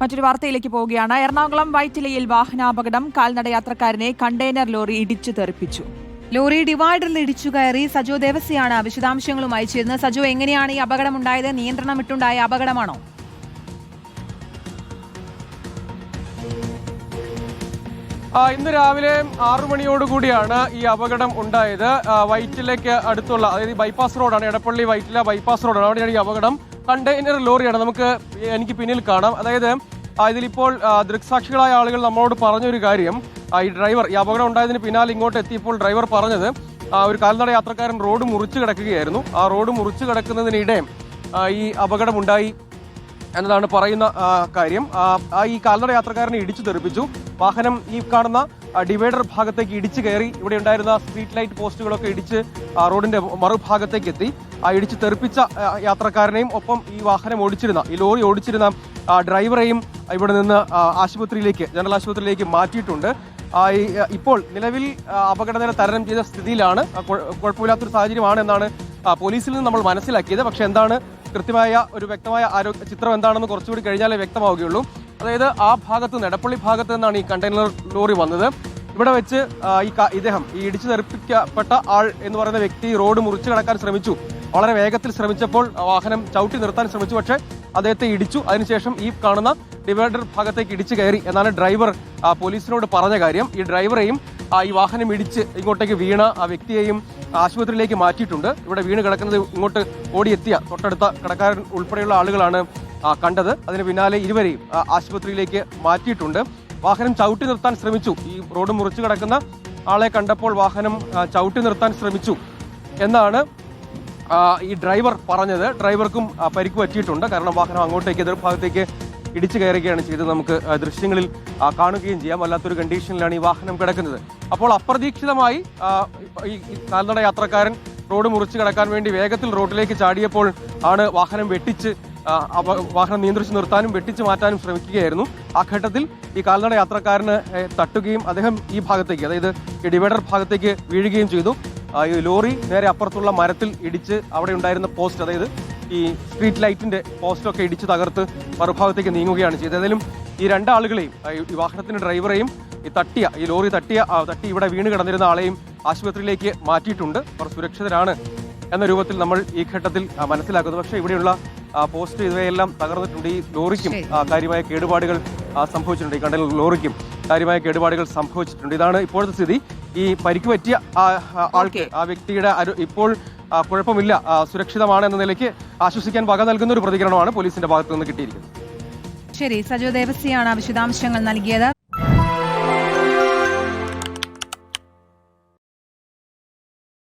മറ്റൊരു വാർത്തയിലേക്ക് പോവുകയാണ്. എറണാകുളം വൈറ്റിലയിൽ വാഹനാപകടം. കാൽനട യാത്രക്കാരനെ കണ്ടെയ്നർ ലോറി ഇടിച്ചു തെറിപ്പിച്ചു. ലോറി ഡിവൈഡറിൽ ഇടിച്ചു കയറി. സജോ ദേവസിയാണ് വിശദാംശങ്ങളുമായി ചേരുന്നത്. സജോ, എങ്ങനെയാണ് ഈ അപകടം ഉണ്ടായത്? നിയന്ത്രണം വിട്ടുണ്ടായ അപകടമാണോ? ഇന്ന് രാവിലെ 6 മണിയോടുകൂടിയാണ് ഈ അപകടം ഉണ്ടായത്. വൈറ്റിലേക്ക് അടുത്തുള്ള, അതായത് ബൈപ്പാസ് റോഡാണ്, എടപ്പള്ളി വൈറ്റില ബൈപ്പാസ് റോഡാണ്, അവിടെയാണ് ഈ അപകടം. കണ്ടെയ്നർ ലോറിയാണ്. എനിക്ക് പിന്നിൽ കാണാം. അതായത് ഇതിലിപ്പോൾ ദൃക്സാക്ഷികളായ ആളുകൾ നമ്മളോട് പറഞ്ഞൊരു കാര്യം, ഈ ഡ്രൈവർ, ഈ അപകടം ഉണ്ടായതിന് പിന്നാലെ ഇങ്ങോട്ട് എത്തിയപ്പോൾ ഡ്രൈവർ പറഞ്ഞത് ഒരു കാൽനട യാത്രക്കാരൻ റോഡ് മുറിച്ച് കിടക്കുകയായിരുന്നു. ആ റോഡ് മുറിച്ച് കിടക്കുന്നതിനിടെ ഈ അപകടമുണ്ടായി എന്നതാണ് പറയുന്ന കാര്യം. ഈ കാൽനട യാത്രക്കാരനെ ഇടിച്ചു തെറിപ്പിച്ചു. വാഹനം ഈ കാണുന്ന ഡിവൈഡർ ഭാഗത്തേക്ക് ഇടിച്ചു കയറി. ഇവിടെ ഉണ്ടായിരുന്ന സ്ട്രീറ്റ് ലൈറ്റ് പോസ്റ്റുകളൊക്കെ ഇടിച്ച് റോഡിന്റെ മറുഭാഗത്തേക്ക് എത്തി. ഇടിച്ചു തെറിപ്പിച്ച യാത്രക്കാരനെയും ഒപ്പം ഈ വാഹനം ഓടിച്ചിരുന്ന, ഈ ലോറി ഓടിച്ചിരുന്ന ഡ്രൈവറെയും ഇവിടെ നിന്ന് ജനറൽ ആശുപത്രിയിലേക്ക് മാറ്റിയിട്ടുണ്ട്. ഇപ്പോൾ നിലവിൽ അപകടനില തരണം ചെയ്ത സ്ഥിതിയിലാണ്. കുഴപ്പമില്ലാത്തൊരു സാഹചര്യമാണ് എന്നാണ് പോലീസിൽ നിന്ന് നമ്മൾ മനസ്സിലാക്കിയത്. പക്ഷെ എന്താണ് കൃത്യമായ ഒരു വ്യക്തമായ ചിത്രം എന്താണെന്ന് കുറച്ചുകൂടി കഴിഞ്ഞാലേ വ്യക്തമാവുകയുള്ളൂ. അതായത് ആ ഭാഗത്ത് നിന്ന്, എടപ്പള്ളി ഭാഗത്ത് നിന്നാണ് ഈ കണ്ടെയ്നർ ലോറി വന്നത്. ഇവിടെ വെച്ച് ഈ ഇടിച്ചു തെറിപ്പിക്കപ്പെട്ട ആൾ എന്ന് പറയുന്ന വ്യക്തി റോഡ് മുറിച്ചു കടക്കാൻ ശ്രമിച്ചു. വളരെ വേഗത്തിൽ ശ്രമിച്ചപ്പോൾ വാഹനം ചവിട്ടി നിർത്താൻ ശ്രമിച്ചു. പക്ഷേ അദ്ദേഹത്തെ ഇടിച്ചു. അതിനുശേഷം ഈ കാണുന്ന ഡിവൈഡർ ഭാഗത്തേക്ക് ഇടിച്ചു കയറി എന്നാണ് ഡ്രൈവർ പോലീസിനോട് പറഞ്ഞ കാര്യം. ഈ ഡ്രൈവറെയും ഈ വാഹനം ഇടിച്ച് ഇങ്ങോട്ടേക്ക് വീണ ആ വ്യക്തിയെയും ആശുപത്രിയിലേക്ക് മാറ്റിയിട്ടുണ്ട്. ഇവിടെ വീണ് കിടക്കുന്നത് ഇങ്ങോട്ട് ഓടിയെത്തിയ തൊട്ടടുത്ത കടക്കാരൻ ഉൾപ്പെടെയുള്ള ആളുകളാണ് കണ്ടത്. അതിന് പിന്നാലെ ഇരുവരെയും ആശുപത്രിയിലേക്ക് മാറ്റിയിട്ടുണ്ട്. വാഹനം ചവിട്ടി നിർത്താൻ ശ്രമിച്ചു. ഈ റോഡ് മുറിച്ചു കിടക്കുന്ന ആളെ കണ്ടപ്പോൾ വാഹനം ചവിട്ടി നിർത്താൻ ശ്രമിച്ചു എന്നാണ് ഈ ഡ്രൈവർ പറഞ്ഞത്. ഡ്രൈവർക്കും പരിക്ക് പറ്റിയിട്ടുണ്ട്. കാരണം വാഹനം അങ്ങോട്ടേക്ക്, എതിർഭാഗത്തേക്ക് ഇടിച്ചു കയറുകയാണ് ചെയ്തത്. നമുക്ക് ദൃശ്യങ്ങളിൽ കാണുകയും ചെയ്യാം. വല്ലാത്തൊരു കണ്ടീഷനിലാണ് ഈ വാഹനം കിടക്കുന്നത്. അപ്പോൾ അപ്രതീക്ഷിതമായി ഈ കാൽനട യാത്രക്കാരൻ റോഡ് മുറിച്ചു കിടക്കാൻ വേണ്ടി വേഗത്തിൽ റോഡിലേക്ക് ചാടിയപ്പോൾ ആണ് വാഹനം നിയന്ത്രിച്ചു നിർത്താനും വെട്ടിച്ചു മാറ്റാനും ശ്രമിക്കുകയായിരുന്നു. ആ ഘട്ടത്തിൽ ഈ കാൽനട യാത്രക്കാരന് തട്ടുകയും അദ്ദേഹം ഈ ഭാഗത്തേക്ക്, അതായത് ഈ ഡിവൈഡർ ഭാഗത്തേക്ക് വീഴുകയും ചെയ്തു. ഈ ലോറി നേരെ അപ്പുറത്തുള്ള മരത്തിൽ ഇടിച്ച് അവിടെ ഉണ്ടായിരുന്ന പോസ്റ്റ്, അതായത് ഈ സ്ട്രീറ്റ് ലൈറ്റിന്റെ പോസ്റ്റൊക്കെ ഇടിച്ച് തകർത്ത് മറുഭാഗത്തേക്ക് നീങ്ങുകയാണ് ചെയ്തത്. ഏതായാലും ഈ രണ്ടാളുകളെയും, ഈ വാഹനത്തിന്റെ ഡ്രൈവറെയും ഈ ലോറി തട്ടി ഇവിടെ വീണ് കിടന്നിരുന്ന ആളെയും ആശുപത്രിയിലേക്ക് മാറ്റിയിട്ടുണ്ട്. അവർ സുരക്ഷിതരാണ് എന്ന രൂപത്തിൽ നമ്മൾ ഈ ഘട്ടത്തിൽ മനസ്സിലാക്കുന്നത്. പക്ഷേ ഇവിടെയുള്ള പോസ്റ്റ് ഇവയെല്ലാം തകർന്നിട്ടുണ്ട്. ഈ ലോറിക്കും കാര്യമായ കേടുപാടുകൾ സംഭവിച്ചിട്ടുണ്ട്. ഈ കണ്ടെയ്നർ ലോറിക്കും കാര്യമായ കേടുപാടുകൾ സംഭവിച്ചിട്ടുണ്ട്. ഇതാണ് ഇപ്പോഴത്തെ സ്ഥിതി. ഈ പരിക്ക് പറ്റിയ ആൾക്ക്, ആ വ്യക്തിയുടെ ഇപ്പോൾ കുഴപ്പമില്ല, സുരക്ഷിതമാണ് എന്ന നിലയ്ക്ക് ആശ്വസിക്കാൻ വക നൽകുന്ന ഒരു പ്രതികരണമാണ് പോലീസിന്റെ ഭാഗത്തു നിന്ന് കിട്ടിയിരിക്കുന്നത്. ശരി, സജോ ദേവസിയാണ് വിശദാംശങ്ങൾ നൽകിയത്.